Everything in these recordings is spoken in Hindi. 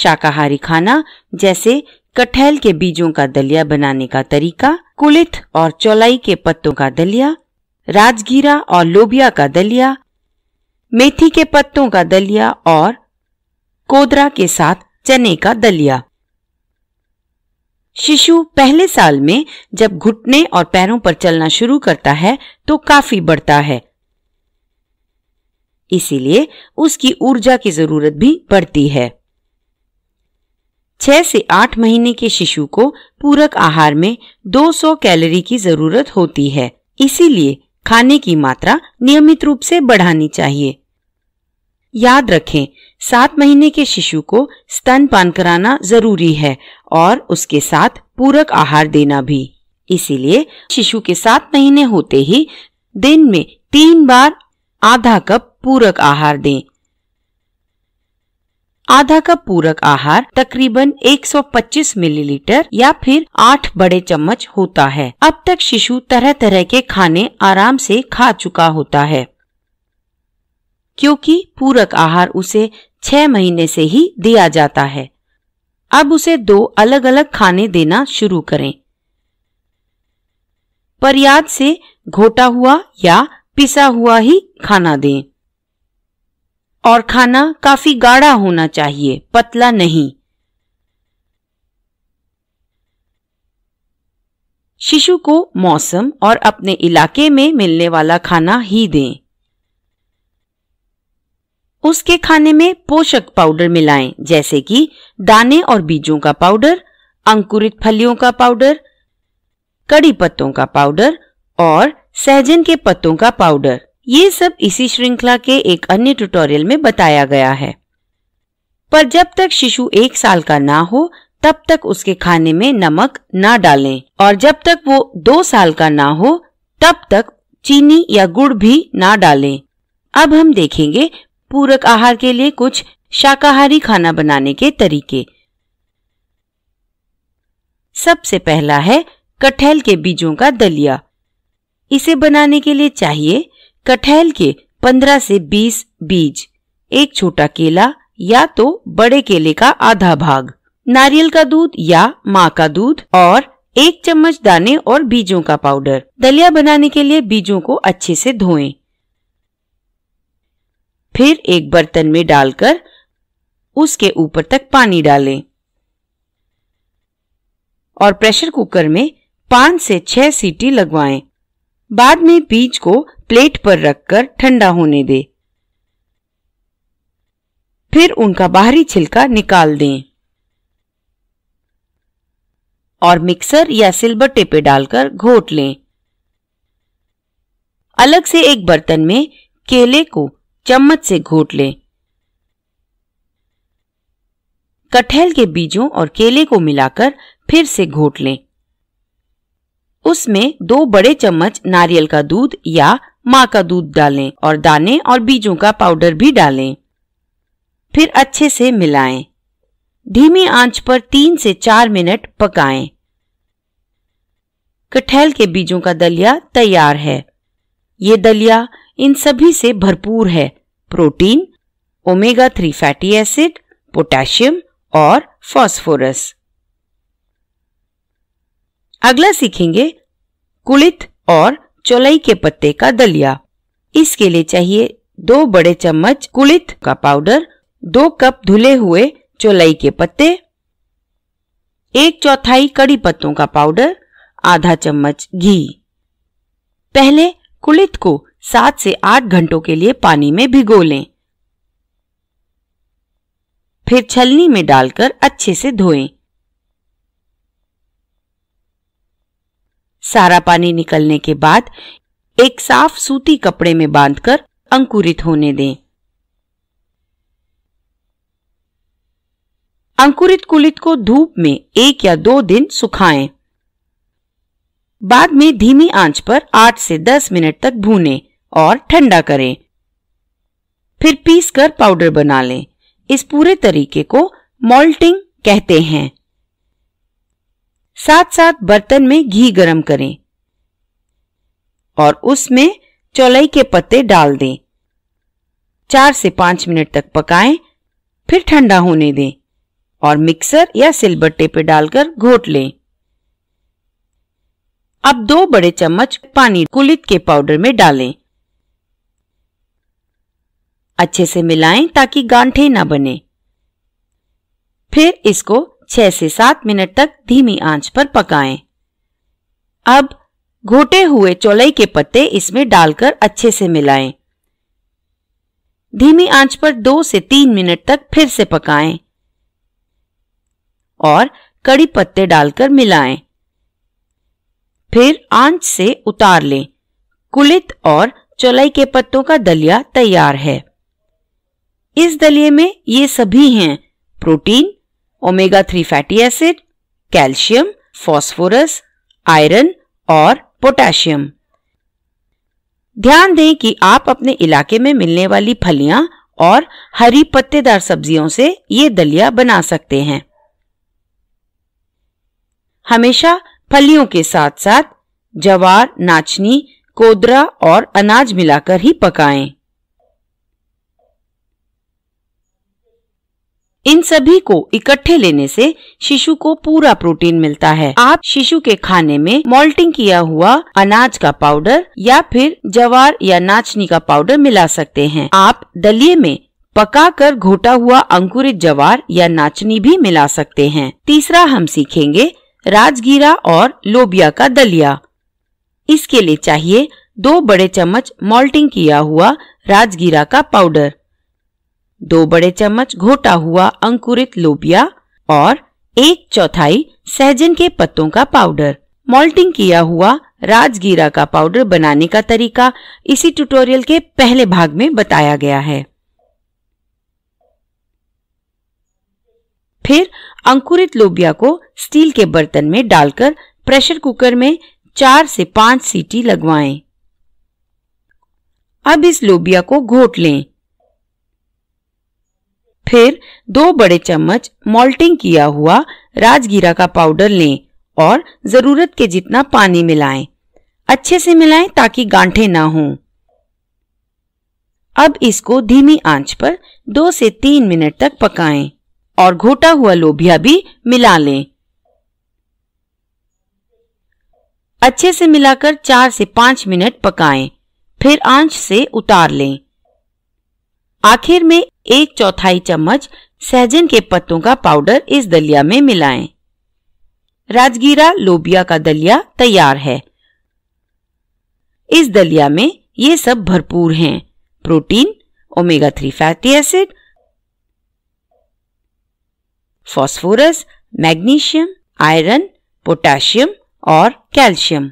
शाकाहारी खाना जैसे कटहल के बीजों का दलिया बनाने का तरीका, कुलिथ और चौलाई के पत्तों का दलिया, राजगीरा और लोबिया का दलिया, मेथी के पत्तों का दलिया और कोदरा के साथ चने का दलिया। शिशु पहले साल में जब घुटने और पैरों पर चलना शुरू करता है तो काफी बढ़ता है, इसीलिए उसकी ऊर्जा की जरूरत भी बढ़ती है। 6 से 8 महीने के शिशु को पूरक आहार में 200 कैलोरी की जरूरत होती है, इसीलिए खाने की मात्रा नियमित रूप से बढ़ानी चाहिए। याद रखें, 7 महीने के शिशु को स्तनपान कराना जरूरी है और उसके साथ पूरक आहार देना भी। इसीलिए शिशु के 7 महीने होते ही दिन में 3 बार आधा कप पूरक आहार दें। आधा कप पूरक आहार तकरीबन 125 मिलीलीटर या फिर 8 बड़े चम्मच होता है। अब तक शिशु तरह तरह के खाने आराम से खा चुका होता है, क्योंकि पूरक आहार उसे 6 महीने से ही दिया जाता है। अब उसे 2 अलग अलग खाने देना शुरू करें। पर याद से घोटा हुआ या पिसा हुआ ही खाना दें और खाना काफी गाढ़ा होना चाहिए, पतला नहीं। शिशु को मौसम और अपने इलाके में मिलने वाला खाना ही दें। उसके खाने में पोषक पाउडर मिलाएं, जैसे कि दाने और बीजों का पाउडर, अंकुरित फलियों का पाउडर, कड़ी पत्तों का पाउडर और सहजन के पत्तों का पाउडर। ये सब इसी श्रृंखला के एक अन्य ट्यूटोरियल में बताया गया है। पर जब तक शिशु 1 साल का ना हो तब तक उसके खाने में नमक ना डालें और जब तक वो 2 साल का ना हो तब तक चीनी या गुड़ भी ना डालें। अब हम देखेंगे पूरक आहार के लिए कुछ शाकाहारी खाना बनाने के तरीके। सबसे पहला है कटहल के बीजों का दलिया। इसे बनाने के लिए चाहिए कटहल के 15 से 20 बीज, एक छोटा केला या तो बड़े केले का आधा भाग, नारियल का दूध या माँ का दूध और 1 चम्मच दाने और बीजों का पाउडर। दलिया बनाने के लिए बीजों को अच्छे से धोएं। फिर एक बर्तन में डालकर उसके ऊपर तक पानी डालें और प्रेशर कुकर में 5 से 6 सीटी लगवाएं। बाद में बीज को प्लेट पर रखकर ठंडा होने दें। फिर उनका बाहरी छिलका निकाल दें और मिक्सर या सिलबट्टे पे डालकर घोट लें। अलग से एक बर्तन में केले को चम्मच से घोट लें। कटहल के बीजों और केले को मिलाकर फिर से घोट लें। उसमें 2 बड़े चम्मच नारियल का दूध या माँ का दूध डालें और दाने और बीजों का पाउडर भी डालें। फिर अच्छे से मिलाएं। धीमी आंच पर 3 से 4 मिनट पकाएं। कटहल के बीजों का दलिया तैयार है। ये दलिया इन सभी से भरपूर है: protein, omega 3 fatty acid, potassium और फास्फोरस। अगला सीखेंगे कुलिथ और चौलाई के पत्ते का दलिया। इसके लिए चाहिए 2 बड़े चम्मच कुलिथ का पाउडर, 2 कप धुले हुए चौलाई के पत्ते, 1/4 कड़ी पत्तों का पाउडर, आधा चम्मच घी। पहले कुलिथ को 7 से 8 घंटों के लिए पानी में भिगो लें। फिर छलनी में डालकर अच्छे से धोएं। सारा पानी निकलने के बाद एक साफ सूती कपड़े में बांधकर अंकुरित होने दें। अंकुरित कुलिथ को धूप में 1 या 2 दिन सुखाएं। बाद में धीमी आंच पर 8 से 10 मिनट तक भूनें और ठंडा करें। फिर पीसकर पाउडर बना लें। इस पूरे तरीके को मोल्टिंग कहते हैं। साथ साथ बर्तन में घी गरम करें और उसमें चौलाई के पत्ते डाल दें। 4 से 5 मिनट तक पकाएं, फिर ठंडा होने दें। और मिक्सर या सिलबट्टे पे डालकर घोट लें। अब 2 बड़े चम्मच पानी कुलित के पाउडर में डालें। अच्छे से मिलाएं ताकि गांठें ना बने। फिर इसको 6 से 7 मिनट तक धीमी आंच पर पकाएं। अब घोटे हुए चौलाई के पत्ते इसमें डालकर अच्छे से मिलाएं। धीमी आंच पर 2 से 3 मिनट तक फिर से पकाएं और कड़ी पत्ते डालकर मिलाएं। फिर आंच से उतार लें। कुलित और चौलाई के पत्तों का दलिया तैयार है। इस दलिये में ये सभी हैं: protein, omega 3 fatty acid, calcium, phosphorus, iron और पोटेशियम। ध्यान दें कि आप अपने इलाके में मिलने वाली फलियां और हरी पत्तेदार सब्जियों से ये दलिया बना सकते हैं। हमेशा फलियों के साथ साथ जवार, नाचनी, कोदरा और अनाज मिलाकर ही पकाएं। इन सभी को इकट्ठे लेने से शिशु को पूरा प्रोटीन मिलता है। आप शिशु के खाने में मोल्टिंग किया हुआ अनाज का पाउडर या फिर जवार या नाचनी का पाउडर मिला सकते हैं। आप दलिये में पकाकर घोटा हुआ अंकुरित जवार या नाचनी भी मिला सकते हैं। तीसरा हम सीखेंगे राजगीरा और लोबिया का दलिया। इसके लिए चाहिए 2 बड़े चम्मच मोल्टिंग किया हुआ राजगीरा का पाउडर, 2 बड़े चम्मच घोटा हुआ अंकुरित लोबिया और 1/4 सहजन के पत्तों का पाउडर। मोल्टिंग किया हुआ राजगीरा का पाउडर बनाने का तरीका इसी ट्यूटोरियल के पहले भाग में बताया गया है। फिर अंकुरित लोबिया को स्टील के बर्तन में डालकर प्रेशर कुकर में 4 से 5 सीटी लगवाएं। अब इस लोबिया को घोट लें। फिर 2 बड़े चम्मच मोल्टिंग किया हुआ राजगीरा का पाउडर लें और जरूरत के जितना पानी मिलाएं। अच्छे से मिलाएं ताकि गांठें ना हों। अब इसको धीमी आंच पर 2 से 3 मिनट तक पकाएं और घोटा हुआ लोबिया भी मिला लें। अच्छे से मिलाकर 4 से 5 मिनट पकाएं, फिर आंच से उतार लें। आखिर में 1/4 चम्मच सहजन के पत्तों का पाउडर इस दलिया में मिलाएं। राजगीरा लोबिया का दलिया तैयार है। इस दलिया में ये सब भरपूर हैं: protein, omega 3 fatty acid, phosphorus, magnesium, iron, potassium और कैल्शियम।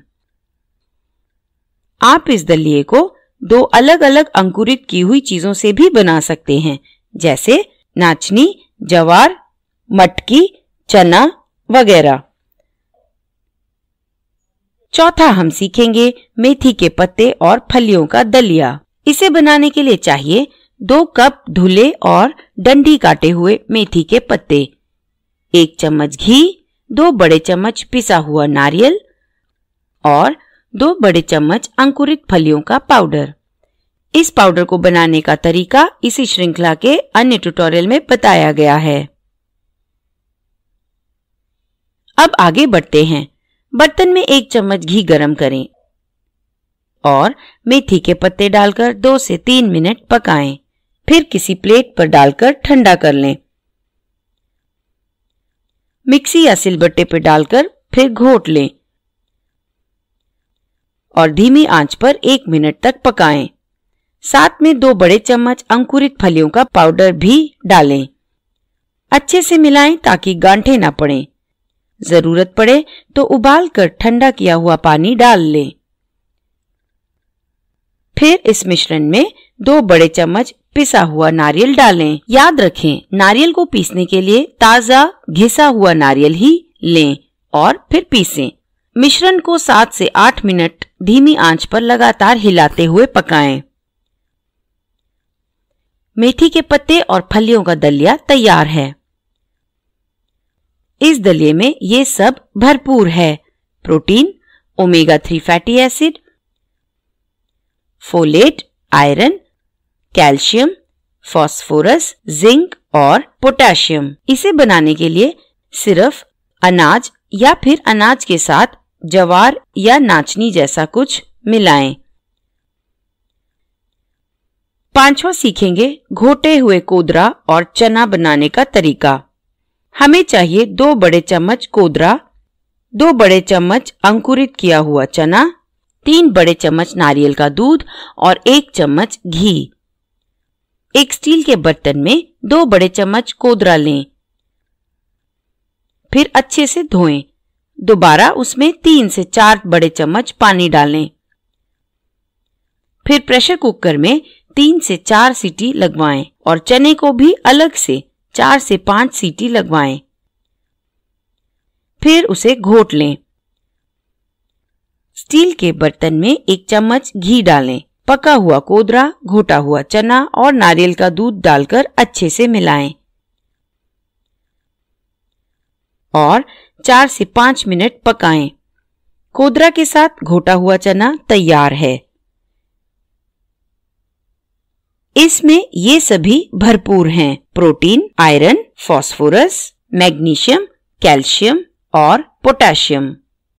आप इस दलिये को 2 अलग अलग अंकुरित की हुई चीजों से भी बना सकते हैं, जैसे नाचनी, जवार, मटकी, चना वगैरह। चौथा हम सीखेंगे मेथी के पत्ते और फलियों का दलिया। इसे बनाने के लिए चाहिए 2 कप धुले और डंडी काटे हुए मेथी के पत्ते, 1 चम्मच घी, 2 बड़े चम्मच पिसा हुआ नारियल और 2 बड़े चम्मच अंकुरित फलियों का पाउडर। इस पाउडर को बनाने का तरीका इसी श्रृंखला के अन्य ट्यूटोरियल में बताया गया है। अब आगे बढ़ते हैं। बर्तन में 1 चम्मच घी गरम करें और मेथी के पत्ते डालकर 2 से 3 मिनट पकाएं। फिर किसी प्लेट पर डालकर ठंडा कर लें। मिक्सी या सिलबट्टे पर डालकर फिर घोट लें और धीमी आंच पर 1 मिनट तक पकाएं। साथ में 2 बड़े चम्मच अंकुरित फलियों का पाउडर भी डालें। अच्छे से मिलाएं ताकि गांठें ना पड़ें। जरूरत पड़े तो उबाल कर ठंडा किया हुआ पानी डाल लें। फिर इस मिश्रण में 2 बड़े चम्मच पिसा हुआ नारियल डालें। याद रखें, नारियल को पीसने के लिए ताजा घिसा हुआ नारियल ही लें और फिर पीसें। मिश्रण को 7 से 8 मिनट धीमी आंच पर लगातार हिलाते हुए पकाएं। मेथी के पत्ते और फलियों का दलिया तैयार है। इस दलिये में ये सब भरपूर है: protein, omega 3 fatty acid, folate, iron, calcium, phosphorus, zinc और पोटेशियम। इसे बनाने के लिए सिर्फ अनाज या फिर अनाज के साथ ज्वार या नाचनी जैसा कुछ मिलाएं। पांचवा सीखेंगे घोटे हुए कोदरा और चना बनाने का तरीका। हमें चाहिए 2 बड़े चम्मच कोदरा, 2 बड़े चम्मच अंकुरित किया हुआ चना, 3 बड़े चम्मच नारियल का दूध और 1 चम्मच घी। एक स्टील के बर्तन में 2 बड़े चम्मच कोदरा लें, फिर अच्छे से धोएं। दोबारा उसमें 3 से 4 बड़े चम्मच पानी डालें। फिर प्रेशर कुकर में 3 से 4 सीटी लगवाएं और चने को भी अलग से 4 से 5 सीटी लगवाएं। फिर उसे घोट लें। स्टील के बर्तन में 1 चम्मच घी डालें। पका हुआ कोदरा, घोटा हुआ चना और नारियल का दूध डालकर अच्छे से मिलाएं और 4 से 5 मिनट पकाएं। कोदरा के साथ घोटा हुआ चना तैयार है। इसमें ये सभी भरपूर हैं: protein, iron, phosphorus, magnesium, calcium और पोटेशियम।